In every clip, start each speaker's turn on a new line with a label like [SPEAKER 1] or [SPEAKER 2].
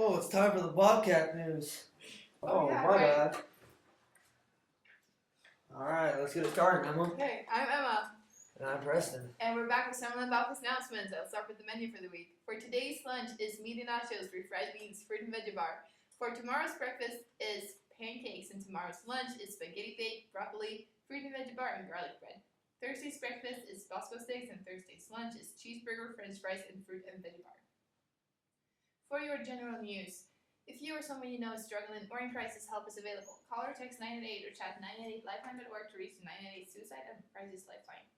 [SPEAKER 1] Oh, it's time for the Bobcat news.
[SPEAKER 2] Oh, yeah,
[SPEAKER 1] my
[SPEAKER 2] right.
[SPEAKER 1] bad. Alright, let's get it started, Emma.
[SPEAKER 2] Okay, I'm Emma,
[SPEAKER 1] And I'm Preston.
[SPEAKER 2] and we're back with some of the Bobcats announcements. I'll start with the menu for the week. For today's lunch is meat and nachos, refried beans, fruit and veggie bar. For tomorrow's breakfast is pancakes, and tomorrow's lunch is spaghetti bake, broccoli, fruit and veggie bar, and garlic bread. Thursday's breakfast is Bosco steaks, and Thursday's lunch is cheeseburger, french fries, and fruit and veggie bar. For your general news, if you or someone you know is struggling or in crisis, help is available. Call or text 988 or chat 988-Lifeline.org to reach the 988 Suicide and Crisis Lifeline.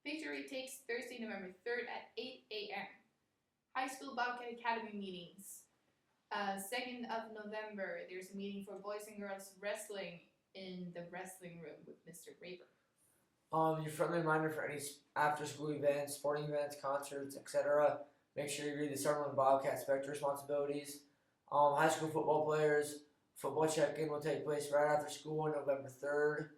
[SPEAKER 2] Picture retakes Thursday, November 3rd at 8 a.m. High School Bobcat Academy meetings. 2nd of November, there's a meeting for boys and girls wrestling in the wrestling room with Mr. Raper.
[SPEAKER 1] Your friendly reminder for any after-school events, sporting events, concerts, etc. Make sure you read the Summerlin Bobcat Spectre responsibilities. High school football players, football check-in will take place right after school on November 3rd.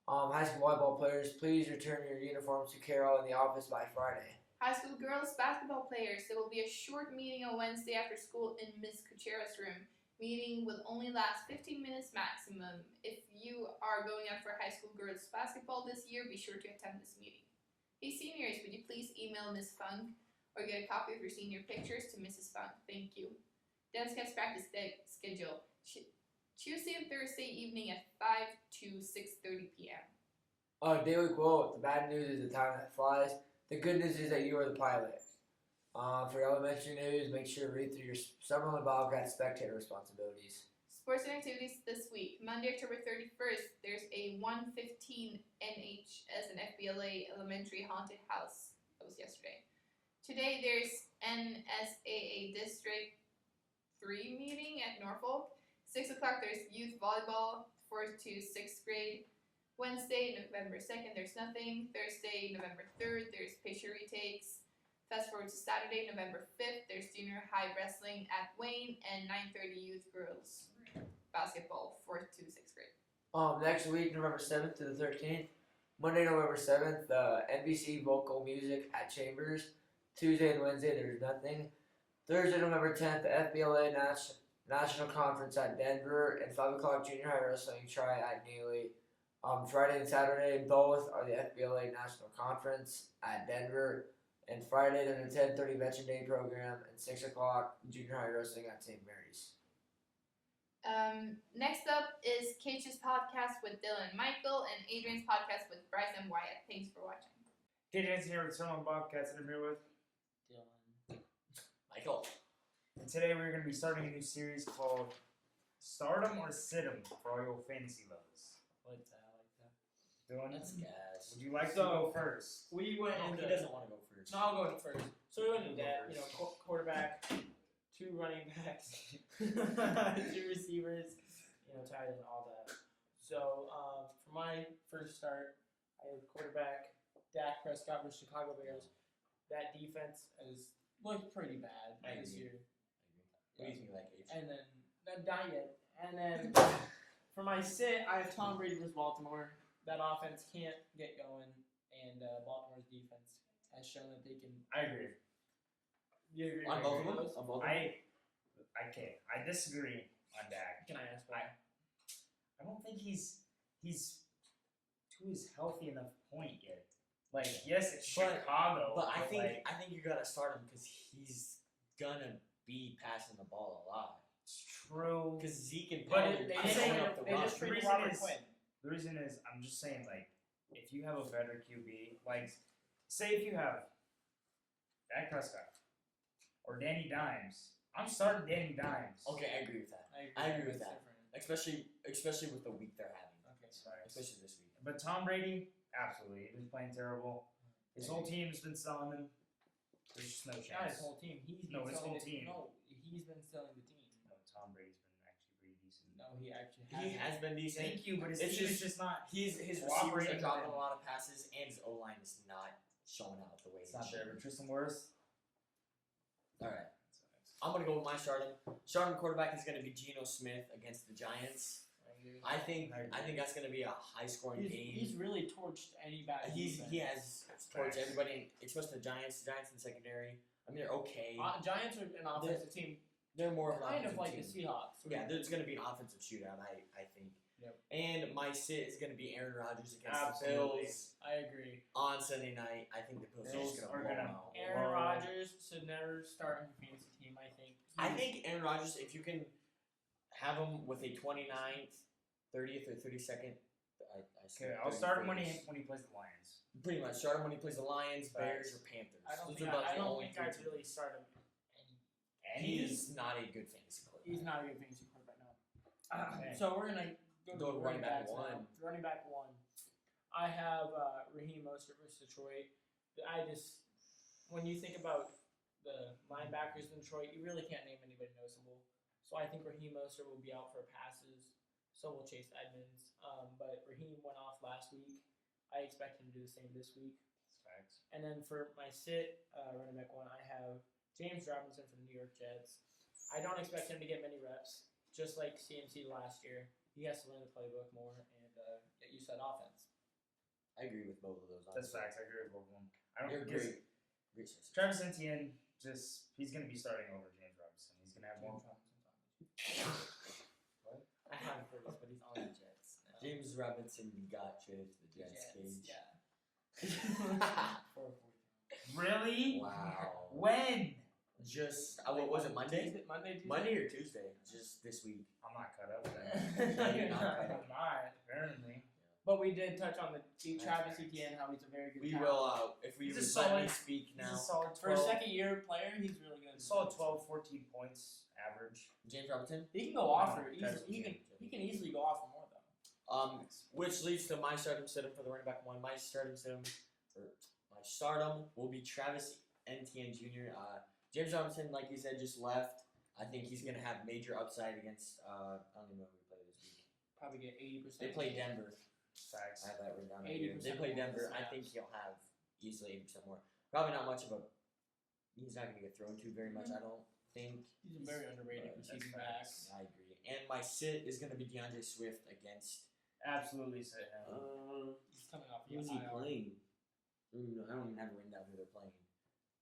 [SPEAKER 1] High school volleyball players, please return your uniforms to Carol in the office by Friday.
[SPEAKER 2] High school girls basketball players, there will be a short meeting on Wednesday after school in Ms. Kuchera's room. Meeting will only last 15 minutes maximum. If you are going out for high school girls basketball this year, be sure to attend this meeting. Hey seniors, would you please email Ms. Funk or get a copy of your senior pictures to Mrs. Funk? Thank you. Dance Cats practice schedule. Tuesday and Thursday evening at 5 to 6:30 p.m.
[SPEAKER 1] Daily quote, the bad news is the time that flies. The good news is that you are the pilot. For elementary news, make sure to read through your Summerlin Bobcat Spectator responsibilities.
[SPEAKER 2] Sports and activities this week. Monday, October 31st, there's a 115 NHS and FBLA Elementary Haunted House. That was yesterday. Today, there's NSAA District 3 meeting at Norfolk. 6 o'clock, there's youth volleyball, 4th to 6th grade. Wednesday, November 2nd, there's nothing. Thursday, November 3rd, there's picture retakes. Fast forward to Saturday, November 5th, there's junior high wrestling at Wayne and 9:30 youth girls basketball, 4th to 6th grade.
[SPEAKER 1] Next week, November 7th to the 13th. Monday, November 7th, NBC Vocal Music at Chambers. Tuesday and Wednesday, there's nothing. Thursday, November 10th, the FBLA National Conference at Denver, and 5 o'clock Junior High Wrestling Try at Neely. Friday and Saturday, both are the FBLA National Conference at Denver, and Friday, there's a 10:30 Veteran Day program, and 6 o'clock Junior High Wrestling at St. Mary's.
[SPEAKER 2] Next up is Cage's podcast with Dylan and Michael, and Adrian's podcast with Bryce and Wyatt. Thanks for watching.
[SPEAKER 3] Cage Hansen here with Summerlin Bobcats, and I'm here with
[SPEAKER 4] Dylan. Michael.
[SPEAKER 3] And today we're going to be starting a new series called Stardom or Sid'em for all your fantasy lovers.
[SPEAKER 4] What's that? I like that.
[SPEAKER 3] Dylan,
[SPEAKER 4] Let's guess.
[SPEAKER 3] would you like to
[SPEAKER 5] So-
[SPEAKER 3] go first?
[SPEAKER 5] We went
[SPEAKER 4] No,
[SPEAKER 5] into
[SPEAKER 4] he doesn't want to go first.
[SPEAKER 5] No, I'll go first. So we went into
[SPEAKER 4] Go
[SPEAKER 5] that,
[SPEAKER 4] first.
[SPEAKER 5] quarterback, 2 running backs, 2 receivers, tight end, all that. So for my first start, I have quarterback Dak Prescott with Chicago Bears. That defense has looked pretty bad
[SPEAKER 4] I
[SPEAKER 5] this
[SPEAKER 4] agree.
[SPEAKER 5] year.
[SPEAKER 4] What do you think of that, Cage?
[SPEAKER 5] And then not yet. And then for my sit, I have Tom Brady versus Baltimore. That offense can't get going, and Baltimore's defense has shown that they can.
[SPEAKER 3] I agree.
[SPEAKER 5] You agree
[SPEAKER 4] On
[SPEAKER 5] with
[SPEAKER 4] both of them?
[SPEAKER 5] those?
[SPEAKER 4] On both of them?
[SPEAKER 3] I disagree on Dak.
[SPEAKER 5] Can I ask why?
[SPEAKER 3] I don't think he's to his healthy enough point yet. Like, yes, it's Chicago,
[SPEAKER 4] But I think
[SPEAKER 3] like,
[SPEAKER 4] you gotta start him because he's gonna be passing the ball a lot.
[SPEAKER 3] it's true.
[SPEAKER 4] Because Zeke and
[SPEAKER 3] But
[SPEAKER 4] Pollard
[SPEAKER 5] They
[SPEAKER 3] I'm
[SPEAKER 5] just
[SPEAKER 3] saying
[SPEAKER 4] open
[SPEAKER 5] traded-
[SPEAKER 4] up the
[SPEAKER 5] they
[SPEAKER 4] run.
[SPEAKER 5] just traded
[SPEAKER 3] reason
[SPEAKER 5] Robert
[SPEAKER 3] is-
[SPEAKER 5] Quinn.
[SPEAKER 3] The reason is, I'm just saying, like, if you have a better QB, like, say if you have Dak Prescott or Danny Dimes, I'm starting Danny Dimes.
[SPEAKER 4] Okay, I agree with that. I agree with
[SPEAKER 5] That's
[SPEAKER 4] that.
[SPEAKER 5] different.
[SPEAKER 4] Especially with the week they're having.
[SPEAKER 5] Okay.
[SPEAKER 3] Sorry.
[SPEAKER 4] Especially this week.
[SPEAKER 3] But Tom Brady, absolutely. He's been playing terrible. His whole team's been selling him. There's just no chance.
[SPEAKER 5] Not his whole team. He's
[SPEAKER 3] No,
[SPEAKER 5] been
[SPEAKER 3] his
[SPEAKER 5] selling
[SPEAKER 3] whole
[SPEAKER 5] the-
[SPEAKER 3] team.
[SPEAKER 5] No, he's been selling the team.
[SPEAKER 3] No, Tom Brady's been actually pretty decent.
[SPEAKER 5] No, he actually
[SPEAKER 4] He has been decent.
[SPEAKER 3] Thank you, but his
[SPEAKER 4] It's
[SPEAKER 3] team is
[SPEAKER 4] just-
[SPEAKER 3] just not.
[SPEAKER 4] His receivers
[SPEAKER 3] Cooperating
[SPEAKER 4] are dropping
[SPEAKER 3] with him.
[SPEAKER 4] a lot of passes, and his O line is not showing out the way
[SPEAKER 3] It's
[SPEAKER 4] it
[SPEAKER 3] not
[SPEAKER 4] should.
[SPEAKER 3] there. But Tristan Wirfs.
[SPEAKER 4] All right, I'm gonna go with my starting. Starting quarterback is gonna be Geno Smith against the Giants. I think that's gonna be a high-scoring game.
[SPEAKER 5] He's really torched any bad
[SPEAKER 4] He
[SPEAKER 5] defense.
[SPEAKER 4] has towards everybody, especially the Giants. The Giants in the secondary. I mean, they're okay.
[SPEAKER 5] Giants are an offensive team.
[SPEAKER 4] They're more of an
[SPEAKER 5] kind of
[SPEAKER 4] offensive
[SPEAKER 5] like
[SPEAKER 4] team.
[SPEAKER 5] the Seahawks.
[SPEAKER 4] Yeah, there's going to be an offensive shootout, I think.
[SPEAKER 5] Yep.
[SPEAKER 4] And my sit is going to be Aaron Rodgers against
[SPEAKER 3] Absolutely.
[SPEAKER 4] the Bills
[SPEAKER 5] I agree.
[SPEAKER 4] on Sunday night. I think the Bills are just
[SPEAKER 3] Bills
[SPEAKER 4] going
[SPEAKER 3] are
[SPEAKER 4] to blow
[SPEAKER 3] gonna-
[SPEAKER 4] them out.
[SPEAKER 5] Aaron
[SPEAKER 3] Whoa.
[SPEAKER 5] Rodgers should never start on your fantasy team. I think.
[SPEAKER 4] I think Aaron Rodgers, if you can have him with a 29th, 30th, or 32nd. I said
[SPEAKER 3] Okay, I'll
[SPEAKER 4] 30th,
[SPEAKER 3] start him when
[SPEAKER 4] 30th.
[SPEAKER 3] he plays the Lions.
[SPEAKER 4] Pretty much. Start him when he plays the Lions,
[SPEAKER 3] Facts.
[SPEAKER 4] Bears, or Panthers.
[SPEAKER 5] I don't
[SPEAKER 4] Those
[SPEAKER 5] think
[SPEAKER 4] are about
[SPEAKER 5] I
[SPEAKER 4] the
[SPEAKER 5] don't
[SPEAKER 4] only
[SPEAKER 5] think
[SPEAKER 4] three
[SPEAKER 5] I'd
[SPEAKER 4] teams.
[SPEAKER 5] really start him.
[SPEAKER 3] And
[SPEAKER 4] He's not a good fantasy quarterback.
[SPEAKER 5] He's not a good fantasy quarterback now.
[SPEAKER 3] Okay.
[SPEAKER 5] So we're gonna go
[SPEAKER 4] Go
[SPEAKER 5] to
[SPEAKER 4] to running back
[SPEAKER 5] backs now.
[SPEAKER 4] one.
[SPEAKER 5] Running back one. I have Raheem Mostert versus Detroit. When you think about the linebackers in Detroit, you really can't name anybody noticeable. So I think Raheem Mostert will be out for passes. So will Chase Edmonds. But Raheem went off last week. I expect him to do the same this week.
[SPEAKER 3] Facts.
[SPEAKER 5] And then for my sit, running back one, I have James Robinson for the New York Jets. I don't expect him to get many reps, just like CMC last year. He has to learn the playbook more and get used to that offense.
[SPEAKER 4] I agree with both of those.
[SPEAKER 3] That's
[SPEAKER 4] honestly.
[SPEAKER 3] facts. I agree with both of them. I don't
[SPEAKER 4] You're
[SPEAKER 3] because
[SPEAKER 4] great. Great sources.
[SPEAKER 3] Travis Etienne he's going to be starting over James Robinson. He's going to have more.
[SPEAKER 5] I haven't heard this, but he's on the Jets now.
[SPEAKER 4] James Robinson got traded to the Jets cage.
[SPEAKER 5] Yeah.
[SPEAKER 3] Really?
[SPEAKER 4] Wow.
[SPEAKER 3] When?
[SPEAKER 4] Just what was it? Monday?
[SPEAKER 5] Tuesday?
[SPEAKER 4] Monday or Tuesday? Just this week.
[SPEAKER 3] I'm not cut up then.
[SPEAKER 5] No, you're
[SPEAKER 4] not.
[SPEAKER 5] not.
[SPEAKER 3] I'm not, apparently.
[SPEAKER 5] But we did touch on the
[SPEAKER 4] That's
[SPEAKER 5] Travis
[SPEAKER 4] facts.
[SPEAKER 5] Etienne, how he's a very good
[SPEAKER 4] We
[SPEAKER 5] talent.
[SPEAKER 4] will, if we
[SPEAKER 3] He's a
[SPEAKER 4] would
[SPEAKER 3] solid-
[SPEAKER 4] let me speak
[SPEAKER 3] He's
[SPEAKER 4] now.
[SPEAKER 3] a solid 12.
[SPEAKER 5] For a second year player, he's really good.
[SPEAKER 3] Solid 12, 14 points average.
[SPEAKER 4] James Robinson.
[SPEAKER 5] He can go off for
[SPEAKER 3] Travis
[SPEAKER 5] easily.
[SPEAKER 3] Etienne.
[SPEAKER 5] He can easily go off for more though.
[SPEAKER 4] Which leads to my stardom sit for the running back one. My stardom will be Travis Etienne Jr. James Robinson, like you said, just left. I think he's gonna have major upside against. I don't even know who we play this week.
[SPEAKER 5] Probably get 80%.
[SPEAKER 4] They play Denver.
[SPEAKER 3] Facts.
[SPEAKER 4] I have that written down.
[SPEAKER 5] 80%
[SPEAKER 4] They play
[SPEAKER 5] more
[SPEAKER 4] Denver. I
[SPEAKER 5] snaps.
[SPEAKER 4] think he'll have easily 80% more. Probably not much of a. He's not gonna get thrown to very much. I don't think.
[SPEAKER 5] He's a very underrated
[SPEAKER 4] That's
[SPEAKER 5] receiving
[SPEAKER 3] facts.
[SPEAKER 5] back.
[SPEAKER 4] I agree. And my sit is gonna be DeAndre Swift against.
[SPEAKER 3] Absolutely sit him.
[SPEAKER 5] He's coming off
[SPEAKER 4] Who's
[SPEAKER 5] the
[SPEAKER 4] he
[SPEAKER 5] IR.
[SPEAKER 4] playing? I don't even have it written down who they're playing.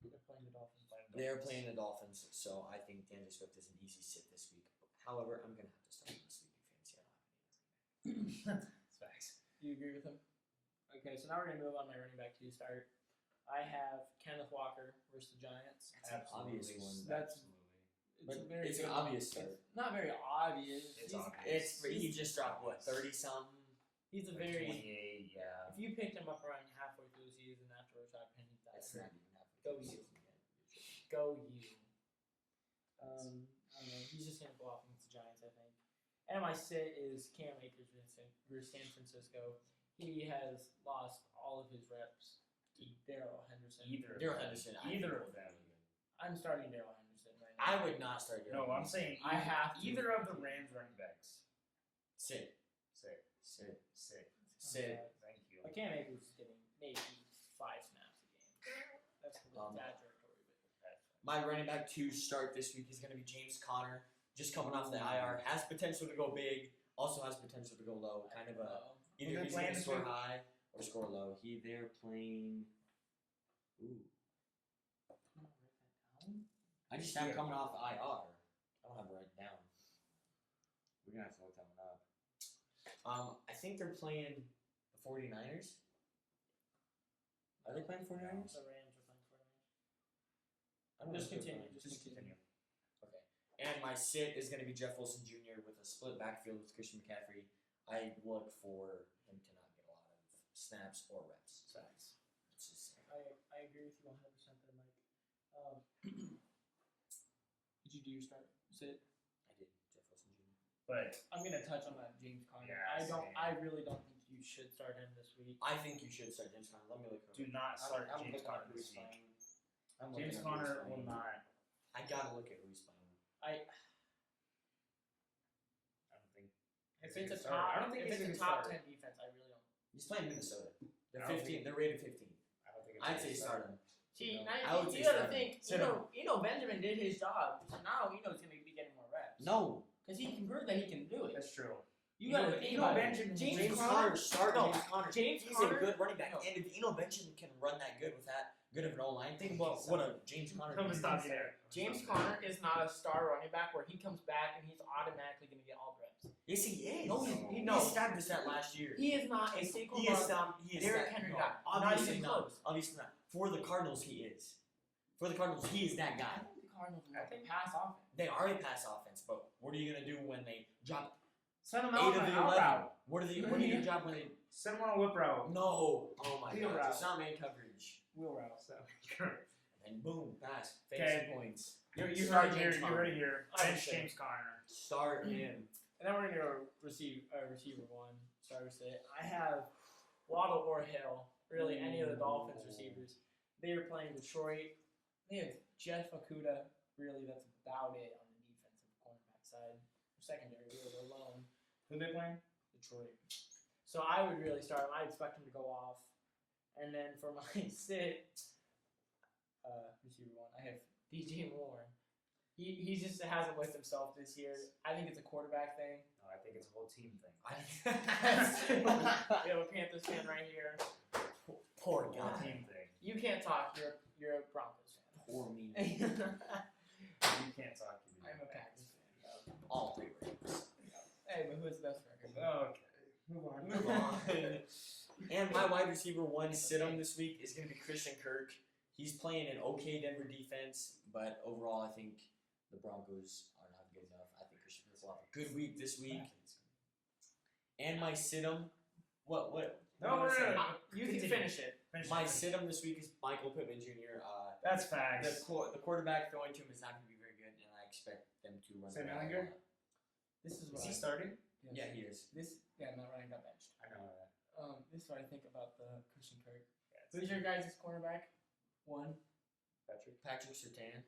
[SPEAKER 5] They're playing the Dolphins.
[SPEAKER 4] They're playing the Dolphins, so I think DeAndre Swift is an easy sit this week. However, I'm gonna have to start him this week in fantasy. I don't have any.
[SPEAKER 3] That's facts.
[SPEAKER 5] Do you agree with him? Okay, so now we're gonna move on to my running back two start. I have Kenneth Walker versus the Giants.
[SPEAKER 4] That's an obvious one.
[SPEAKER 5] That's-
[SPEAKER 3] Absolutely.
[SPEAKER 4] But
[SPEAKER 5] a very
[SPEAKER 4] it's an
[SPEAKER 5] good
[SPEAKER 4] obvious
[SPEAKER 5] one.
[SPEAKER 4] start.
[SPEAKER 5] It's not very obvious.
[SPEAKER 3] It's
[SPEAKER 5] he's,
[SPEAKER 3] obvious.
[SPEAKER 4] He just dropped what 30 something.
[SPEAKER 5] he's a
[SPEAKER 3] Like
[SPEAKER 5] very.
[SPEAKER 3] 28, yeah.
[SPEAKER 5] If you picked him up around halfway through the season after Rashad Penny died,
[SPEAKER 4] That's not even happening.
[SPEAKER 5] Go you. Go you. I don't know. He's just gonna go off against the Giants, I think. And my sit is Cam Akers versus San Francisco. He has lost all of his reps to Darrell Henderson.
[SPEAKER 3] Either.
[SPEAKER 4] Daryl
[SPEAKER 3] of them.
[SPEAKER 4] Henderson. I
[SPEAKER 3] Either
[SPEAKER 4] think
[SPEAKER 3] of
[SPEAKER 4] is
[SPEAKER 3] them.
[SPEAKER 4] really good.
[SPEAKER 5] I'm starting Darrell Henderson right now.
[SPEAKER 4] I would not start Daryl.
[SPEAKER 3] No, I'm saying
[SPEAKER 5] I have to.
[SPEAKER 3] either of the Rams running backs.
[SPEAKER 4] Sit.
[SPEAKER 3] Sit.
[SPEAKER 4] Sit.
[SPEAKER 3] Sit.
[SPEAKER 4] Sit.
[SPEAKER 3] Thank you.
[SPEAKER 5] But Cam Akers is getting maybe 5 snaps a game. That's a little bad territory, but
[SPEAKER 4] My running back to start this week is going to be James Conner. Just coming off the IR, has potential to go big, also has potential to go low. Kind of a either
[SPEAKER 3] they're
[SPEAKER 4] he's
[SPEAKER 3] playing
[SPEAKER 4] going to
[SPEAKER 3] this
[SPEAKER 4] score
[SPEAKER 3] week?
[SPEAKER 4] high or score low. They're playing. Ooh, I just have him coming off the IR. I don't have it written down. We're gonna have to look that one up. I think they're playing the 49ers. Are they playing 49ers?
[SPEAKER 5] The Rams are playing for him.
[SPEAKER 4] I don't know
[SPEAKER 5] Just
[SPEAKER 4] if they're
[SPEAKER 5] continue.
[SPEAKER 4] playing.
[SPEAKER 5] Just continue.
[SPEAKER 4] Okay. And my sit is going to be Jeff Wilson Jr. with a split backfield with Christian McCaffrey. I look for him to not get a lot of snaps or reps.
[SPEAKER 3] Facts.
[SPEAKER 4] It's just
[SPEAKER 5] I agree with you 100% there, Mike. Did you do your start? Sit.
[SPEAKER 4] I did Jeff Wilson Jr.
[SPEAKER 3] But
[SPEAKER 5] I'm gonna touch on that James Conner.
[SPEAKER 3] Yeah, same.
[SPEAKER 5] I really don't think you should start him this week.
[SPEAKER 4] I think you should start James Conner. Let me look.
[SPEAKER 3] do not start
[SPEAKER 4] I'm
[SPEAKER 3] James
[SPEAKER 4] looking at
[SPEAKER 3] Conner
[SPEAKER 4] who
[SPEAKER 3] this
[SPEAKER 4] he's
[SPEAKER 3] week.
[SPEAKER 4] playing. I'm looking
[SPEAKER 3] James
[SPEAKER 4] at who he's
[SPEAKER 3] Conner
[SPEAKER 4] playing.
[SPEAKER 3] will not.
[SPEAKER 4] I gotta look at who he's playing.
[SPEAKER 3] I don't think.
[SPEAKER 5] If
[SPEAKER 3] he's
[SPEAKER 5] it's a
[SPEAKER 3] gonna start.
[SPEAKER 5] top,
[SPEAKER 3] I don't think
[SPEAKER 5] if
[SPEAKER 3] he's
[SPEAKER 5] it's a
[SPEAKER 3] gonna
[SPEAKER 5] top
[SPEAKER 3] start.
[SPEAKER 5] 10 defense, I really don't.
[SPEAKER 4] He's playing Minnesota. They're
[SPEAKER 3] I don't
[SPEAKER 4] 15.
[SPEAKER 3] think-
[SPEAKER 4] They're rated 15.
[SPEAKER 3] I don't think it's
[SPEAKER 4] I'd
[SPEAKER 3] gonna
[SPEAKER 4] say start him.
[SPEAKER 5] See,
[SPEAKER 4] No.
[SPEAKER 5] now
[SPEAKER 4] I would
[SPEAKER 5] you
[SPEAKER 4] say
[SPEAKER 5] gotta
[SPEAKER 4] start him.
[SPEAKER 5] think.
[SPEAKER 3] Sit
[SPEAKER 5] Benjamin did his job, so now Eno's gonna be getting more reps.
[SPEAKER 4] No.
[SPEAKER 5] because he can prove that he can do it.
[SPEAKER 3] That's true.
[SPEAKER 5] You gotta think about it.
[SPEAKER 3] Benjamin.
[SPEAKER 5] James
[SPEAKER 4] Conner, start
[SPEAKER 5] no,
[SPEAKER 4] James Conner.
[SPEAKER 5] James
[SPEAKER 4] He's
[SPEAKER 5] Conner.
[SPEAKER 4] a good running back,
[SPEAKER 5] No.
[SPEAKER 4] and if Eno Benjamin can run that good with that good of an O line. Think about what a James Conner.
[SPEAKER 3] Come and
[SPEAKER 4] did.
[SPEAKER 3] stop you there.
[SPEAKER 5] James Conner is not a star running back where he comes back and he's automatically going to get all the reps.
[SPEAKER 4] Yes, he is.
[SPEAKER 5] No, he
[SPEAKER 4] He
[SPEAKER 5] no.
[SPEAKER 4] established that last year.
[SPEAKER 5] He is not a Saquon
[SPEAKER 4] He is
[SPEAKER 5] Barkley,
[SPEAKER 4] not. He is
[SPEAKER 5] Derrick
[SPEAKER 4] that,
[SPEAKER 5] Henry
[SPEAKER 4] no,
[SPEAKER 5] guy. Not
[SPEAKER 4] Obviously
[SPEAKER 5] even
[SPEAKER 4] not.
[SPEAKER 5] close.
[SPEAKER 4] Obviously not. For the Cardinals, he is. For the Cardinals, he is that
[SPEAKER 5] I
[SPEAKER 4] guy.
[SPEAKER 5] think the Cardinals are a pass offense.
[SPEAKER 4] They are a pass offense, but what are you gonna do when they drop
[SPEAKER 3] Send him
[SPEAKER 4] 8
[SPEAKER 3] out
[SPEAKER 4] of
[SPEAKER 3] on
[SPEAKER 4] the
[SPEAKER 3] an out
[SPEAKER 4] 11?
[SPEAKER 3] route.
[SPEAKER 4] What are they? What are you gonna drop when they?
[SPEAKER 3] Send him on a whip route.
[SPEAKER 4] No. Oh my
[SPEAKER 5] Wheel
[SPEAKER 4] God.
[SPEAKER 5] route.
[SPEAKER 4] It's not man coverage.
[SPEAKER 5] Wheel route.
[SPEAKER 3] So,
[SPEAKER 4] And boom, pass.
[SPEAKER 3] Okay.
[SPEAKER 4] Fantasy points.
[SPEAKER 3] you
[SPEAKER 4] Start
[SPEAKER 3] heard it here.
[SPEAKER 4] James
[SPEAKER 3] You
[SPEAKER 4] Conner.
[SPEAKER 3] heard it here.
[SPEAKER 5] I
[SPEAKER 3] Bench
[SPEAKER 5] understand.
[SPEAKER 3] James Conner.
[SPEAKER 4] Start him.
[SPEAKER 5] And then we're going to go receiver one. Sorry to say it. I have Waddle or Hill. Really, any of the Dolphins receivers. They are playing Detroit. They have Jeff Okuda. Really, that's about it on the defensive cornerback side. Secondary, really alone.
[SPEAKER 3] Who they playing?
[SPEAKER 5] Detroit. So I would really start him. I expect him to go off. And then for my sit, receiver one, I have DJ Moore. He just hasn't with himself this year. I think it's a quarterback thing.
[SPEAKER 3] No, I think it's a whole team thing.
[SPEAKER 5] We have a Panthers fan right here.
[SPEAKER 4] Poor
[SPEAKER 3] Whole
[SPEAKER 4] guy.
[SPEAKER 3] team thing.
[SPEAKER 5] You can't talk. You're a Broncos
[SPEAKER 4] Poor me.
[SPEAKER 5] fan.
[SPEAKER 3] You can't talk to me.
[SPEAKER 5] I'm a Packers fan.
[SPEAKER 4] All 3 Ravens.
[SPEAKER 5] Hey, but who has the best record?
[SPEAKER 3] Okay. Move on.
[SPEAKER 4] Move on. And my wide receiver one sit him this week is going to be Christian Kirk. He's playing an okay Denver defense, but overall, I think the Broncos are not good enough. I think Christian Kirk will have a good week this week. And my sit him, what?
[SPEAKER 3] No,
[SPEAKER 4] what
[SPEAKER 3] we're
[SPEAKER 4] did I say?
[SPEAKER 3] gonna
[SPEAKER 5] You can
[SPEAKER 3] continue.
[SPEAKER 5] finish it.
[SPEAKER 3] Finish
[SPEAKER 4] My
[SPEAKER 3] it.
[SPEAKER 4] sit him this week is Michael Pittman Jr.
[SPEAKER 3] That's facts.
[SPEAKER 4] The quarterback throwing to him is not going to be very good, and I expect them to run.
[SPEAKER 3] Sam
[SPEAKER 4] the ball a
[SPEAKER 3] Ehlinger?
[SPEAKER 4] lot.
[SPEAKER 5] This is
[SPEAKER 3] Is
[SPEAKER 5] what
[SPEAKER 3] he
[SPEAKER 5] I,
[SPEAKER 3] starting?
[SPEAKER 5] yes.
[SPEAKER 4] Yeah, he is.
[SPEAKER 5] Matt Ryan got benched.
[SPEAKER 3] I know that.
[SPEAKER 5] This is what I think about the Christian Kirk.
[SPEAKER 3] Yeah,
[SPEAKER 5] Who's your guys' cornerback? One.
[SPEAKER 4] Patrick Surtain.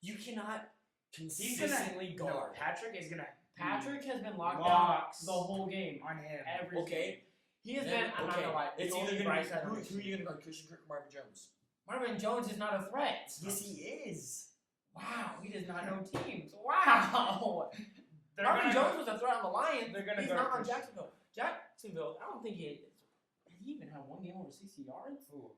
[SPEAKER 4] You cannot
[SPEAKER 3] He's gonna
[SPEAKER 4] consistently guard.
[SPEAKER 3] Patrick is gonna
[SPEAKER 5] Patrick has been locked
[SPEAKER 3] Locks.
[SPEAKER 5] down the whole game.
[SPEAKER 3] on him.
[SPEAKER 5] Every
[SPEAKER 4] Okay.
[SPEAKER 5] He has
[SPEAKER 4] Then,
[SPEAKER 5] been. I'm not
[SPEAKER 4] okay.
[SPEAKER 5] gonna lie.
[SPEAKER 4] It's
[SPEAKER 5] the
[SPEAKER 4] either
[SPEAKER 5] only
[SPEAKER 4] gonna
[SPEAKER 5] bright
[SPEAKER 4] be
[SPEAKER 5] side of
[SPEAKER 4] who
[SPEAKER 5] this
[SPEAKER 4] are you
[SPEAKER 5] season.
[SPEAKER 4] gonna guard? Christian Kirk or Marvin Jones?
[SPEAKER 5] Marvin Jones is not a threat.
[SPEAKER 4] Yes, he is.
[SPEAKER 5] Wow, he does not know teams. Wow.
[SPEAKER 3] They're
[SPEAKER 5] Marvin
[SPEAKER 3] gonna
[SPEAKER 5] Jones was a threat on the Lions.
[SPEAKER 3] They're gonna
[SPEAKER 5] He's
[SPEAKER 3] guard
[SPEAKER 5] not on
[SPEAKER 3] Christian.
[SPEAKER 5] Jacksonville. Jacksonville. I don't think he even had one game over 60 yards.
[SPEAKER 3] Ooh.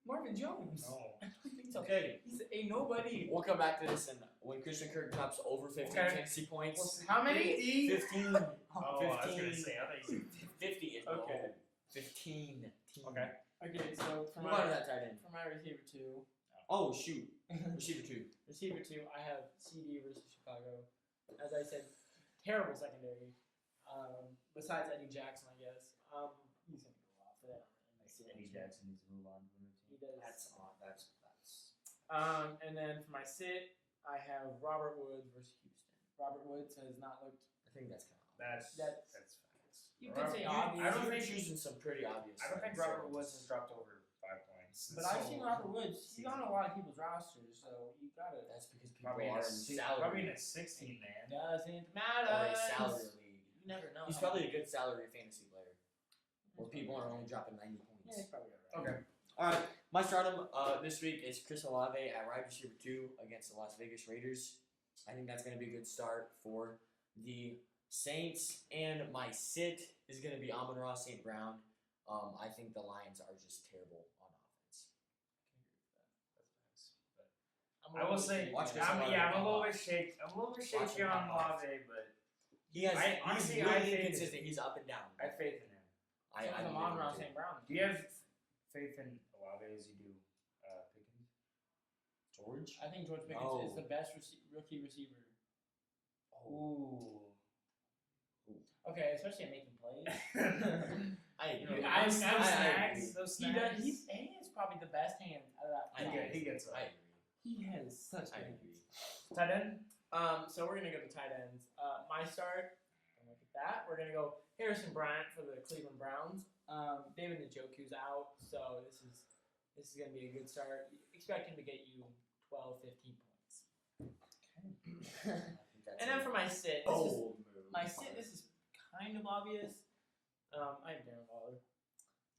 [SPEAKER 5] Marvin Jones.
[SPEAKER 3] No.
[SPEAKER 5] I don't think so.
[SPEAKER 4] Okay.
[SPEAKER 5] He's a nobody.
[SPEAKER 4] We'll come back to this, and when Christian Kirk drops over 15
[SPEAKER 3] Okay.
[SPEAKER 4] fantasy points,
[SPEAKER 5] How many?
[SPEAKER 4] 15.
[SPEAKER 3] Oh, I was
[SPEAKER 4] 15.
[SPEAKER 3] gonna say. I thought you said
[SPEAKER 4] 50 is
[SPEAKER 5] Okay.
[SPEAKER 4] low. 15.
[SPEAKER 3] Okay.
[SPEAKER 5] Okay, so for
[SPEAKER 4] Move on to
[SPEAKER 5] my
[SPEAKER 4] that tight end.
[SPEAKER 5] receiver two,
[SPEAKER 4] Oh shoot, receiver 2.
[SPEAKER 5] receiver two, I have CD versus Chicago. As I said, terrible secondary. Besides Eddie Jackson, I guess. He's gonna go off for that.
[SPEAKER 3] Eddie Jackson needs to move on from the
[SPEAKER 5] He
[SPEAKER 3] team.
[SPEAKER 5] does.
[SPEAKER 4] That's.
[SPEAKER 5] And then for my sit, I have Robert Woods versus Houston. Robert Woods has not looked.
[SPEAKER 4] I think that's kind of.
[SPEAKER 3] That's
[SPEAKER 5] That's-
[SPEAKER 3] facts.
[SPEAKER 5] You could say
[SPEAKER 4] You,
[SPEAKER 5] obvious.
[SPEAKER 3] I don't
[SPEAKER 4] you're
[SPEAKER 3] think-
[SPEAKER 4] choosing some pretty obvious.
[SPEAKER 3] I don't think
[SPEAKER 4] things.
[SPEAKER 3] Robert Woods has dropped over 5 points.
[SPEAKER 5] But I've seen Robert Woods. He's on a lot of people's rosters, so you gotta.
[SPEAKER 4] That's because people
[SPEAKER 3] Probably in
[SPEAKER 4] are
[SPEAKER 3] a
[SPEAKER 4] in
[SPEAKER 3] six-
[SPEAKER 4] salary.
[SPEAKER 3] probably in a 16 man.
[SPEAKER 5] Doesn't
[SPEAKER 4] or
[SPEAKER 5] matter.
[SPEAKER 4] a salary league.
[SPEAKER 5] You never know.
[SPEAKER 4] He's probably a good salary fantasy player. Where people are only dropping 90 points.
[SPEAKER 5] Yeah, he's probably right.
[SPEAKER 3] Okay.
[SPEAKER 4] All right, my stardom this week is Chris Olave at wide receiver 2 against the Las Vegas Raiders. I think that's going to be a good start for the Saints. And my sit is going to be Amon-Ra St. Brown. I think the Lions are just terrible on offense.
[SPEAKER 5] I'm
[SPEAKER 3] I will say,
[SPEAKER 4] Watch this
[SPEAKER 3] I'm
[SPEAKER 4] Olave
[SPEAKER 3] a
[SPEAKER 4] pop
[SPEAKER 3] little
[SPEAKER 4] off.
[SPEAKER 3] bit shaky. I'm a little bit
[SPEAKER 4] Watch
[SPEAKER 3] shaky
[SPEAKER 4] him
[SPEAKER 3] on
[SPEAKER 4] pop off.
[SPEAKER 3] Olave, but
[SPEAKER 4] He has.
[SPEAKER 3] honestly,
[SPEAKER 4] he's
[SPEAKER 3] I
[SPEAKER 4] really
[SPEAKER 3] think-
[SPEAKER 4] inconsistent. He's up and down.
[SPEAKER 3] I have faith in him.
[SPEAKER 4] I
[SPEAKER 5] I'm
[SPEAKER 4] believe
[SPEAKER 5] on
[SPEAKER 4] him
[SPEAKER 5] Ross
[SPEAKER 4] too.
[SPEAKER 5] St. Brown.
[SPEAKER 3] Do you have faith in Olave as you do Pickens?
[SPEAKER 4] George.
[SPEAKER 5] I think George Pickens
[SPEAKER 4] No.
[SPEAKER 5] is the best rookie receiver.
[SPEAKER 3] Ooh.
[SPEAKER 5] Okay, especially at making plays.
[SPEAKER 4] I
[SPEAKER 3] You
[SPEAKER 4] agree.
[SPEAKER 3] know,
[SPEAKER 5] I-
[SPEAKER 3] those
[SPEAKER 5] I-
[SPEAKER 3] snags, those
[SPEAKER 5] He
[SPEAKER 3] snags.
[SPEAKER 5] does. He has probably the best hands out of that.
[SPEAKER 4] I
[SPEAKER 3] He
[SPEAKER 5] class.
[SPEAKER 3] get- he gets up.
[SPEAKER 4] I agree.
[SPEAKER 5] He has such
[SPEAKER 4] I
[SPEAKER 5] good
[SPEAKER 4] agree.
[SPEAKER 5] hands.
[SPEAKER 3] Tight end?
[SPEAKER 5] So we're gonna go to tight ends. My start. Don't look at that. We're gonna go Harrison Bryant for the Cleveland Browns. David Njoku's out, so this is gonna be a good start. Expect him to get you 12, 15 points.
[SPEAKER 4] I think that's
[SPEAKER 5] And then
[SPEAKER 4] a
[SPEAKER 5] for my sit,
[SPEAKER 4] bold move.
[SPEAKER 5] my sit. This is kind of obvious. I have Darren Waller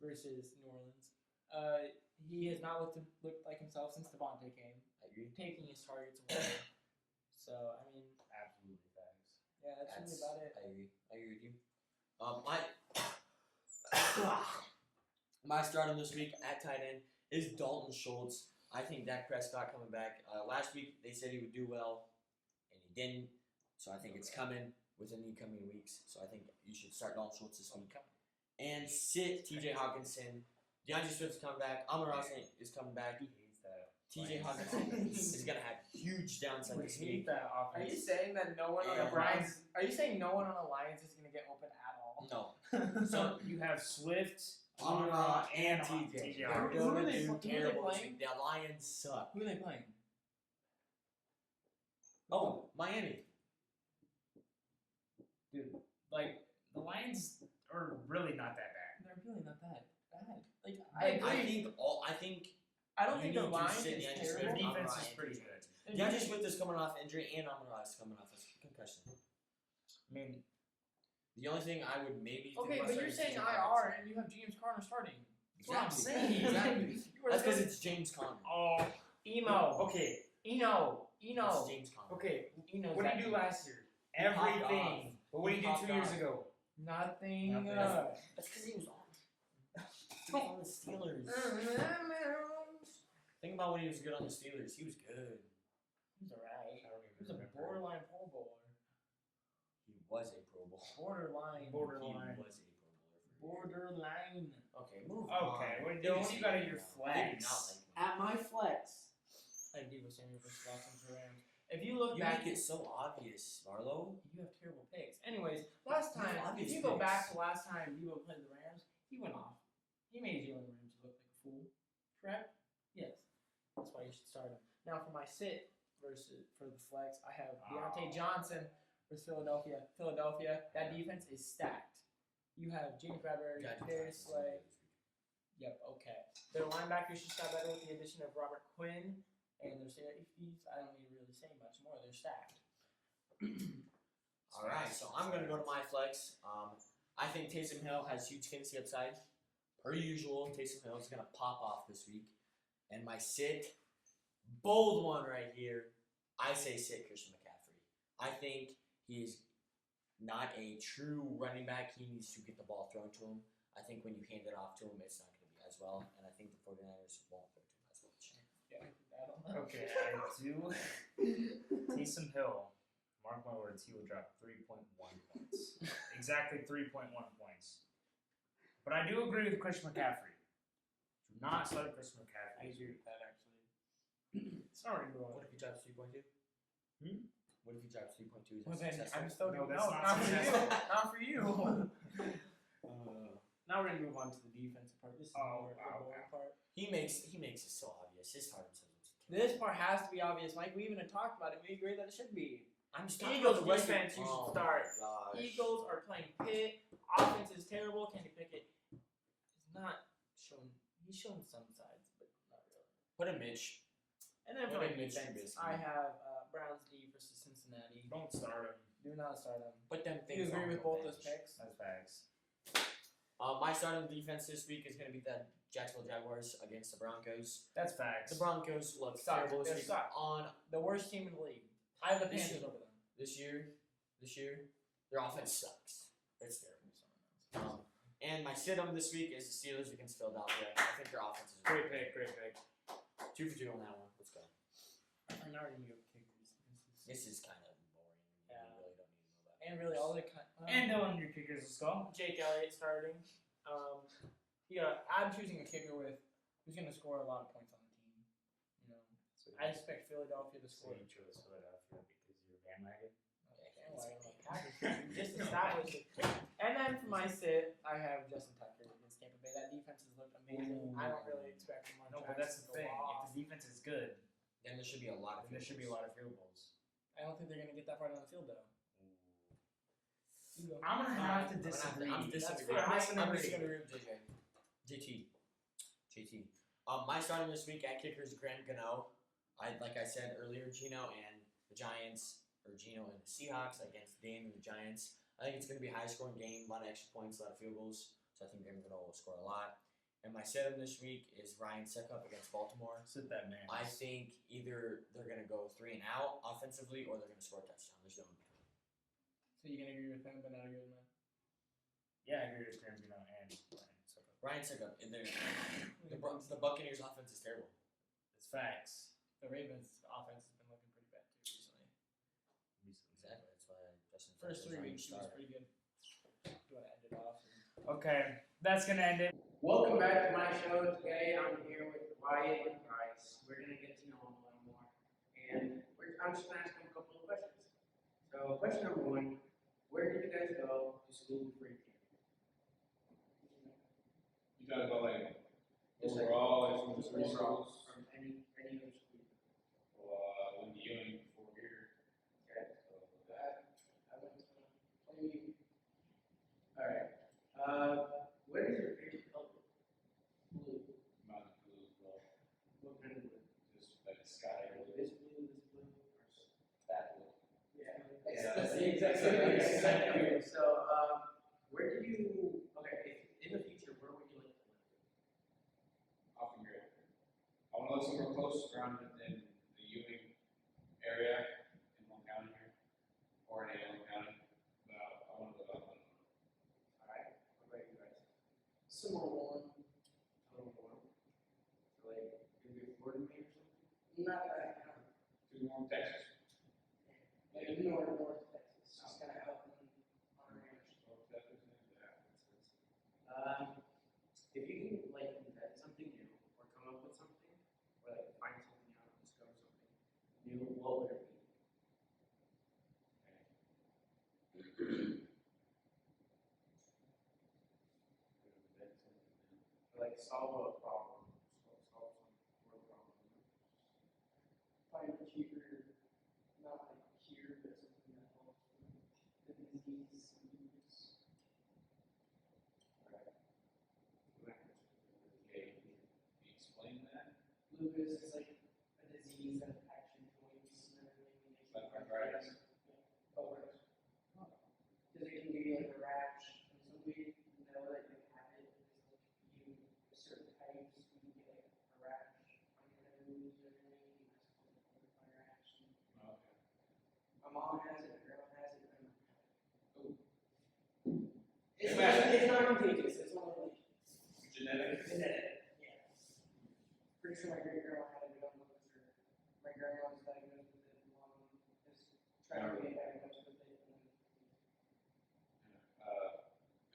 [SPEAKER 5] versus New Orleans. He has not looked like himself since Devontae came,
[SPEAKER 4] I agree.
[SPEAKER 5] taking his targets away. So I mean,
[SPEAKER 3] Absolutely facts.
[SPEAKER 5] yeah, that's really about it.
[SPEAKER 4] I agree. I agree with you. My stardom this week at tight end is Dalton Schultz. I think Dak Prescott coming back. Last week they said he would do well, and he didn't. So I think it's coming within the coming weeks. So I think you should start Dalton Schultz this week. And sit T.J. Hawkinson. DeAndre Swift's coming back. Amon-Ra is coming back.
[SPEAKER 3] He hates that.
[SPEAKER 4] T.J. Hawkinson is gonna have huge downside
[SPEAKER 3] We
[SPEAKER 4] this
[SPEAKER 3] hate
[SPEAKER 4] week.
[SPEAKER 3] that
[SPEAKER 5] Are you
[SPEAKER 3] offense.
[SPEAKER 5] saying that no one on the
[SPEAKER 4] Yeah.
[SPEAKER 5] Browns? Are you saying no one on the Lions is gonna get open at all?
[SPEAKER 4] No,
[SPEAKER 3] So you have Swift,
[SPEAKER 4] Amon-Ra, and
[SPEAKER 3] TJ.
[SPEAKER 4] TJ.
[SPEAKER 5] Who
[SPEAKER 4] They're
[SPEAKER 5] are
[SPEAKER 4] gonna
[SPEAKER 5] they-
[SPEAKER 4] do
[SPEAKER 5] who are they
[SPEAKER 4] terrible this
[SPEAKER 5] playing?
[SPEAKER 4] week. The Lions suck.
[SPEAKER 5] Who are they playing?
[SPEAKER 4] Oh, Miami.
[SPEAKER 3] Dude, like the Lions are really not that bad.
[SPEAKER 5] They're really not that bad. Like
[SPEAKER 4] I
[SPEAKER 5] agree.
[SPEAKER 4] think
[SPEAKER 5] I don't
[SPEAKER 4] you
[SPEAKER 5] think the
[SPEAKER 4] need to
[SPEAKER 5] Lions
[SPEAKER 4] sit
[SPEAKER 5] is
[SPEAKER 4] DeAndre
[SPEAKER 3] Their
[SPEAKER 4] Swift,
[SPEAKER 5] terrible.
[SPEAKER 3] defense
[SPEAKER 4] Amon-Ra,
[SPEAKER 3] is
[SPEAKER 4] and
[SPEAKER 3] pretty
[SPEAKER 4] TJ.
[SPEAKER 3] good.
[SPEAKER 4] DeAndre Swift is coming off injury, and Amon-Ra is coming off a concussion.
[SPEAKER 3] I mean,
[SPEAKER 4] The only thing I would maybe think
[SPEAKER 5] Okay,
[SPEAKER 4] about
[SPEAKER 5] but you're
[SPEAKER 4] starting
[SPEAKER 5] saying
[SPEAKER 4] is TJ
[SPEAKER 5] IR
[SPEAKER 4] Hawkinson.
[SPEAKER 5] and you have James Conner starting. That's what I'm
[SPEAKER 4] Exactly.
[SPEAKER 5] saying.
[SPEAKER 4] Exactly.
[SPEAKER 5] You were
[SPEAKER 4] That's because
[SPEAKER 5] saying-
[SPEAKER 4] it's James Conner.
[SPEAKER 3] oh,
[SPEAKER 5] Emo.
[SPEAKER 3] okay.
[SPEAKER 5] Eno.
[SPEAKER 4] It's James Conner.
[SPEAKER 5] Okay. Eno.
[SPEAKER 3] What did he do last year?
[SPEAKER 4] He popped
[SPEAKER 3] Everything. But what did he do
[SPEAKER 4] popped
[SPEAKER 3] 2 years
[SPEAKER 4] off.
[SPEAKER 3] ago?
[SPEAKER 5] Nothing.
[SPEAKER 3] Nothing.
[SPEAKER 4] That's because he was on. He was on the Steelers. Think about when he was good on the Steelers. He was good.
[SPEAKER 5] He's alright.
[SPEAKER 3] I don't even
[SPEAKER 5] He's a
[SPEAKER 3] remember.
[SPEAKER 5] borderline Pro Bowler.
[SPEAKER 4] He was a Pro Bowl.
[SPEAKER 5] Borderline.
[SPEAKER 4] He
[SPEAKER 3] Borderline.
[SPEAKER 4] was a Pro Bowler.
[SPEAKER 5] Borderline.
[SPEAKER 4] Okay, move
[SPEAKER 3] Okay,
[SPEAKER 4] on.
[SPEAKER 3] what
[SPEAKER 4] They
[SPEAKER 3] do
[SPEAKER 4] didn't
[SPEAKER 3] you
[SPEAKER 4] see
[SPEAKER 3] got
[SPEAKER 4] me
[SPEAKER 3] in your
[SPEAKER 4] now. They did
[SPEAKER 3] flex?
[SPEAKER 4] not like me.
[SPEAKER 5] At my flex. I have Deebo Samuel versus Watkins for Rams. If you look
[SPEAKER 4] You
[SPEAKER 5] back,
[SPEAKER 4] make it so obvious, Marlo.
[SPEAKER 5] you have terrible picks. Anyways, last
[SPEAKER 4] You have
[SPEAKER 5] time, if
[SPEAKER 4] obvious
[SPEAKER 5] you go back
[SPEAKER 4] picks.
[SPEAKER 5] to last time Deebo played the Rams, he went off. He made Jalen Ramsey look like a fool. Correct? Yes. That's why you should start him. Now for my sit versus for the flex, I have Deontay Johnson versus Philadelphia. Philadelphia, that defense is stacked. You have Jimmy Bradbury, Darius Slay. Yep, okay. Their linebackers just got better with the addition of Robert Quinn, and their safeties, I don't need to really say much more. They're stacked.
[SPEAKER 4] All right, so I'm gonna go to my flex. I think Taysom Hill has huge fantasy upside. Per usual, Taysom Hill is gonna pop off this week. And my sit, bold one right here. I say sit Christian McCaffrey. I think he is not a true running back. He needs to get the ball thrown to him. I think when you hand it off to him, it's not going to be as well. And I think the 49ers won't throw to him as much.
[SPEAKER 5] Yeah, I don't know.
[SPEAKER 3] Okay, I do. Taysom Hill, mark my words, he will drop 3.1 points. Exactly 3.1 points. But I do agree with Christian McCaffrey. Do not start Christian
[SPEAKER 5] I
[SPEAKER 3] McCaffrey.
[SPEAKER 5] agree with that actually. Sorry, bro.
[SPEAKER 4] What if he drops 3.2? What if he drops 3.2? Is
[SPEAKER 5] Well,
[SPEAKER 4] that
[SPEAKER 5] then
[SPEAKER 4] successful?
[SPEAKER 5] I'm still
[SPEAKER 3] No,
[SPEAKER 5] doing
[SPEAKER 3] that's
[SPEAKER 5] no,
[SPEAKER 3] not
[SPEAKER 5] not for you.
[SPEAKER 3] successful.
[SPEAKER 5] Not for you.
[SPEAKER 4] Uh,
[SPEAKER 5] Now we're gonna move on to the defensive part. This is
[SPEAKER 3] Oh,
[SPEAKER 5] more the
[SPEAKER 3] wow,
[SPEAKER 5] boring part.
[SPEAKER 4] he makes it so obvious. His heart says
[SPEAKER 5] This part has to be obvious, Mike. We even had talked about it. We agree that it should be.
[SPEAKER 4] I'm just talking
[SPEAKER 5] Eagles
[SPEAKER 4] about the rest of-
[SPEAKER 5] defense, you should
[SPEAKER 4] Oh
[SPEAKER 5] start.
[SPEAKER 4] my gosh.
[SPEAKER 5] Eagles are playing Pitt. Offense is terrible. Kenny Pickett is not shown. He's shown some sides, but not really.
[SPEAKER 4] Put a Mitch.
[SPEAKER 5] And then
[SPEAKER 4] What
[SPEAKER 5] for
[SPEAKER 4] a
[SPEAKER 5] my
[SPEAKER 4] Mitch
[SPEAKER 5] defense,
[SPEAKER 4] Trubisky.
[SPEAKER 5] I have Browns D versus Cincinnati.
[SPEAKER 3] Don't start him.
[SPEAKER 5] Do not start them.
[SPEAKER 4] Put them
[SPEAKER 5] Do
[SPEAKER 4] things
[SPEAKER 5] you agree
[SPEAKER 4] on
[SPEAKER 5] with
[SPEAKER 4] the
[SPEAKER 5] both
[SPEAKER 4] bench.
[SPEAKER 5] those picks?
[SPEAKER 3] That's facts.
[SPEAKER 4] My starting defense this week is going to be the Jacksonville Jaguars against the Broncos.
[SPEAKER 3] That's facts.
[SPEAKER 4] The Broncos look
[SPEAKER 5] Suck.
[SPEAKER 4] terrible this
[SPEAKER 5] They
[SPEAKER 4] week
[SPEAKER 5] suck.
[SPEAKER 4] on
[SPEAKER 5] The worst team in the league. I have the
[SPEAKER 4] This
[SPEAKER 5] Panthers
[SPEAKER 4] year.
[SPEAKER 5] over them.
[SPEAKER 4] this year. Their offense sucks. It's terrible. And my sit-em this week is the Steelers against Philadelphia. I think their offense is
[SPEAKER 3] Great pick, great pick.
[SPEAKER 4] 2 for 2 on that one. Let's go.
[SPEAKER 5] I'm not going to go kickers.
[SPEAKER 4] This is kind of boring.
[SPEAKER 5] Yeah.
[SPEAKER 4] You really don't need to know about
[SPEAKER 5] And really, all the
[SPEAKER 3] And Dylan, your kickers, let's go.
[SPEAKER 5] Jake Elliott starting. I'm choosing a kicker with who's going to score a lot of points on the team. You know, I expect Philadelphia to
[SPEAKER 3] So
[SPEAKER 5] score.
[SPEAKER 3] you chose Philadelphia because you're a bandwagon?
[SPEAKER 5] We just established it. And then for my sit, I have Justin Tucker against Tampa Bay. That defense has looked amazing. I don't really expect Lamar
[SPEAKER 3] No, but
[SPEAKER 5] Jackson
[SPEAKER 3] that's the
[SPEAKER 5] to go
[SPEAKER 3] thing.
[SPEAKER 5] off.
[SPEAKER 3] If the defense is good,
[SPEAKER 4] Then there should be a lot of.
[SPEAKER 3] then there should be a lot of field goals.
[SPEAKER 5] I don't think they're going to get that far down the field, though. You go.
[SPEAKER 3] I'm gonna have to
[SPEAKER 4] I'm
[SPEAKER 3] disagree.
[SPEAKER 4] disagreeing.
[SPEAKER 5] That's fair.
[SPEAKER 4] I'm disagreeing with JT. My starting this week at kicker is Graham Gano. Like I said earlier, Gino and the Giants, or Gino and the Seahawks against Dame and the Giants. I think it's going to be a high-scoring game, a lot of extra points, a lot of field goals. So I think Graham Gano will score a lot. And my set-em this week is Ryan Suckup against Baltimore.
[SPEAKER 3] Sit that man.
[SPEAKER 4] I think either they're going to go 3 and out offensively, or they're going to score a touchdown. There's no in between.
[SPEAKER 5] So you're going to agree with him, but not agree with me?
[SPEAKER 3] Yeah, I agree with Graham Gino and Ryan Suckup.
[SPEAKER 4] Ryan Suckup in there. The Buccaneers offense is terrible.
[SPEAKER 3] It's facts.
[SPEAKER 5] The Ravens' offense has been looking pretty bad too recently.
[SPEAKER 4] Exactly. That's why Justin
[SPEAKER 5] First
[SPEAKER 4] Fields
[SPEAKER 5] 3
[SPEAKER 4] is
[SPEAKER 5] weeks, she was
[SPEAKER 4] starter.
[SPEAKER 5] pretty good. Do you want to end it off?
[SPEAKER 3] Okay, that's gonna end it.
[SPEAKER 6] Welcome back to my show. Today I'm here with Wyatt and Bryce. We're gonna get to know them a little more, and I'm just gonna ask them a couple of questions. So, question number 1: where did you guys go to school before you came?
[SPEAKER 7] You talking about like
[SPEAKER 6] Just like-
[SPEAKER 7] overall, like from the
[SPEAKER 6] Just
[SPEAKER 7] three
[SPEAKER 6] overall,
[SPEAKER 7] schools?
[SPEAKER 6] from any other school.
[SPEAKER 7] Well, I went to Ewing before here,
[SPEAKER 6] Okay.
[SPEAKER 7] so that
[SPEAKER 6] I went to Plainview. All right. What is your favorite color? Blue.
[SPEAKER 7] mountain blue as well,
[SPEAKER 6] What kind of blue?
[SPEAKER 7] just like sky blue,
[SPEAKER 6] This blue, this blue, or
[SPEAKER 7] that blue.
[SPEAKER 6] yeah.
[SPEAKER 7] Yeah.
[SPEAKER 6] That's the exact same thing. Exactly. So, where did you? Okay, in the future, where would you like to live?
[SPEAKER 7] Off and grid. I want to live somewhere close around in the Ewing area in Long County here, or in Allen County, but I want to live out in
[SPEAKER 6] All right. What about you guys? Somewhere warm. A little warm. So like maybe Florida, maybe or something. Not that kind of.
[SPEAKER 7] too warm Texas.
[SPEAKER 6] Like north Texas, just kind of out on a ranch.
[SPEAKER 7] North Texas, yeah.
[SPEAKER 6] If you can like invent something new, or come up with something, or like find something out, discover something new, what would it be? Like solve a problem, solve some world problem. Find a cure, not like cure, but something that helps the disease.
[SPEAKER 7] Okay, can you explain that?
[SPEAKER 6] Lupus is like a disease that affects your joints and everything.
[SPEAKER 7] Like arthritis?
[SPEAKER 6] Arthritis. Because it can give you like a rash, and some way you know that you have it is like you certain types you can get like a rash on your nose or anything, and that's called a rash.
[SPEAKER 7] Okay.
[SPEAKER 6] My mom has it, my grandma has it, and
[SPEAKER 7] Ooh.
[SPEAKER 6] it's not contagious, it's only like
[SPEAKER 7] Genetic?
[SPEAKER 6] genetic. Yeah. Pretty sure my great grandma had it, but I don't know for sure. My grandma was diagnosed with it, and mom is trying to get